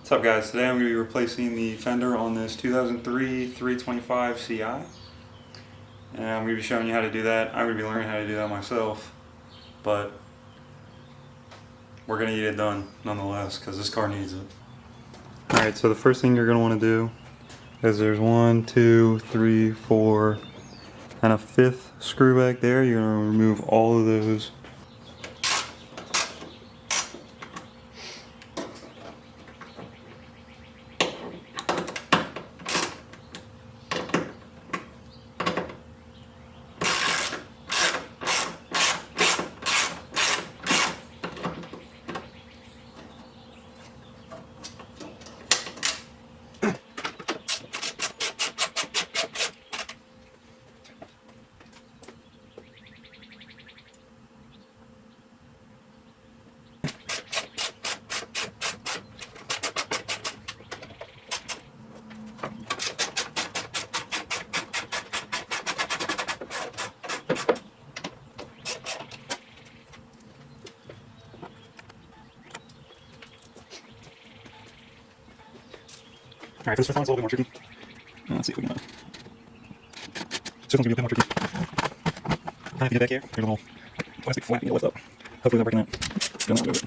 What's up guys, today I'm going to be replacing the fender on this 2003 325 Ci. And I'm going to be showing you how to do that. I'm going to be learning how to do that myself, but we're going to get it done nonetheless because this car needs it. Alright, so the first thing you're going to want to do is there's 1, 2, 3, 4 and a 5th screw back there. You're going to remove all of those. Alright, for this first one it's a little bit more tricky. Let's see if we can this one's going to be a bit more tricky. If you get back here, there's a little plastic flap you can lift up. Hopefully without breaking that. Don't move it.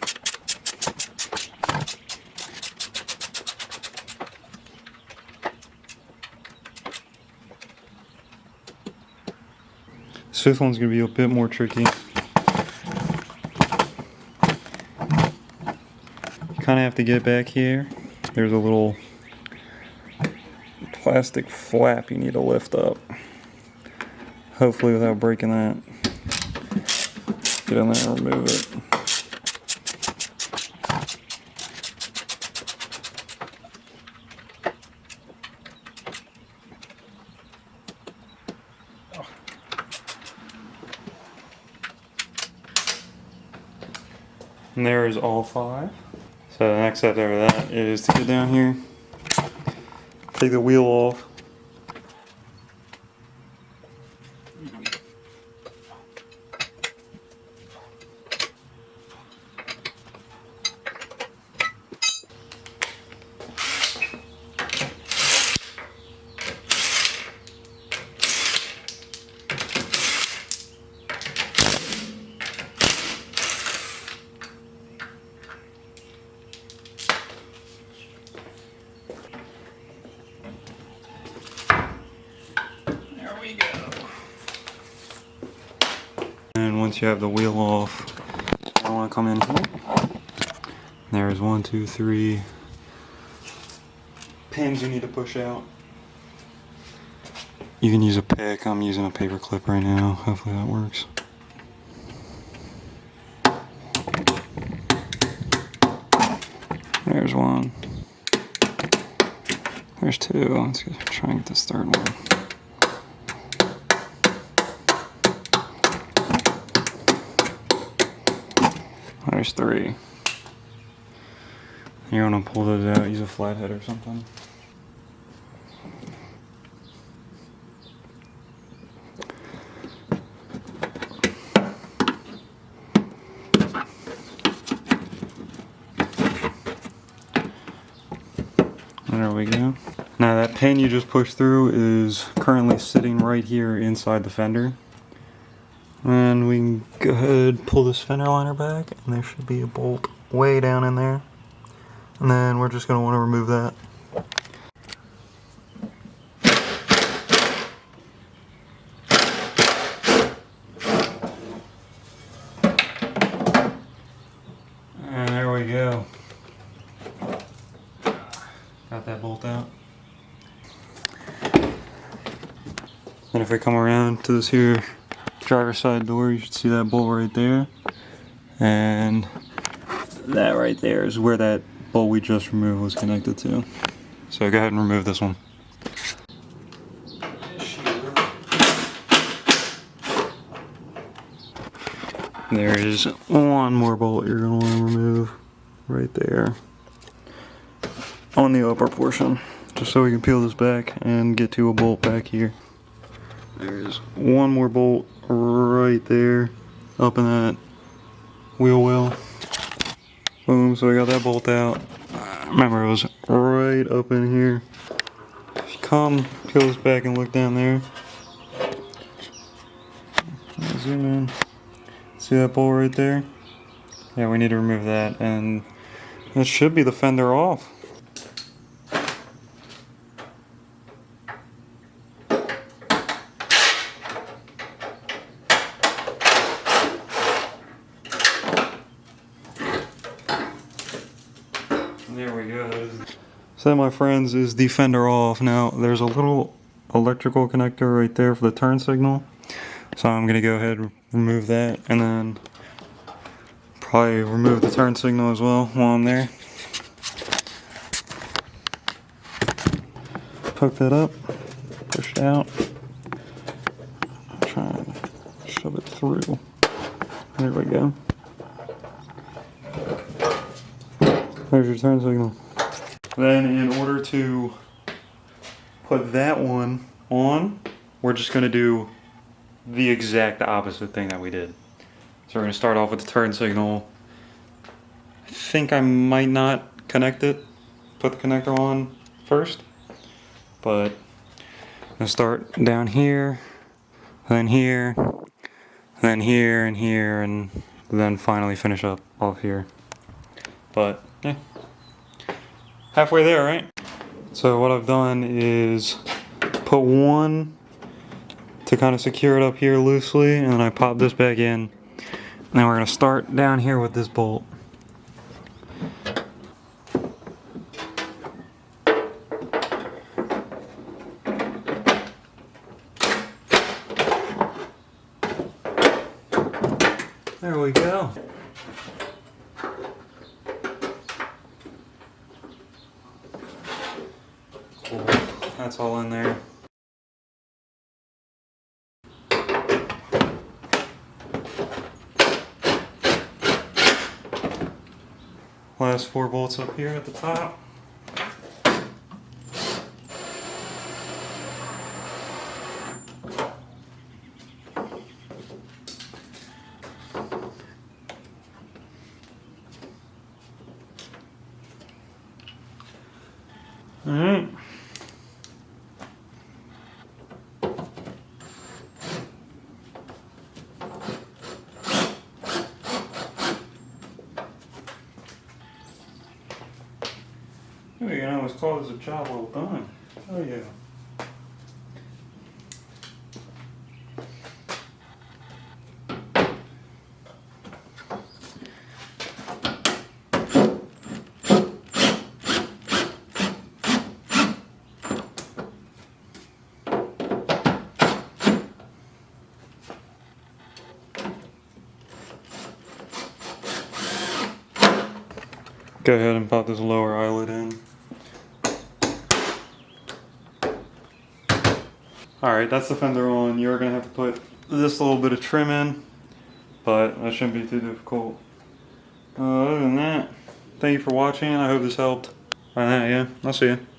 This fifth one's going to be a bit more tricky. You kind of have to get back here. There's a little plastic flap you need to lift up. Hopefully without breaking that. Get in there and remove it. And there is all 5. So the next step after that is to get down here, take the wheel off. And once you have the wheel off, I want to come in here. There's 1, 2, 3 pins you need to push out. You can use a pick. I'm using a paper clip right now. Hopefully that works. There's 1. There's 2. Let's try and get this third one. There's 3. You're gonna pull those out, use a flathead or something. There we go. Now that pin you just pushed through is currently sitting right here inside the fender. And we can go ahead and pull this fender liner back, and there should be a bolt way down in there. And then we're just going to want to remove that. And there we go. Got that bolt out. And if we come around to this here driver's side door, you should see that bolt right there, and that right there is where that bolt we just removed was connected to. So go ahead and remove this one. There is one more bolt you're going to want to remove right there on the upper portion, just so we can peel this back and get to a bolt back here. There's one more bolt right there up in that wheel well. Boom, so I got that bolt out. Remember, it was right up in here. If you come, peel this back and look down there. Zoom in. See that bolt right there? Yeah, we need to remove that, and that should be the fender off. There we go. So that, my friends, is the fender off. Now, there's a little electrical connector right there for the turn signal. So I'm gonna go ahead and remove that, and then probably remove the turn signal as well while I'm there. Poke that up, push it out, try and shove it through. There we go. There's your turn signal. Then in order to put that one on, we're just gonna do the exact opposite thing that we did. So we're gonna start off with the turn signal. I think I might not connect it, put the connector on first, but I'm gonna start down here, then here, then here, and here, and then finally finish up off here. But yeah, halfway there, right? So what I've done is put one to kind of secure it up here loosely, and then I pop this back in. Now we're gonna start down here with this bolt. There we go. Cool. That's all in there. Last 4 bolts up here at the top. Alright. You can always call this a job well done. Oh yeah. Go ahead and pop this lower eyelet in. Alright, that's the fender on. You're going to have to put this little bit of trim in, but that shouldn't be too difficult. Other than that, thank you for watching. I hope this helped. Yeah, I'll see you.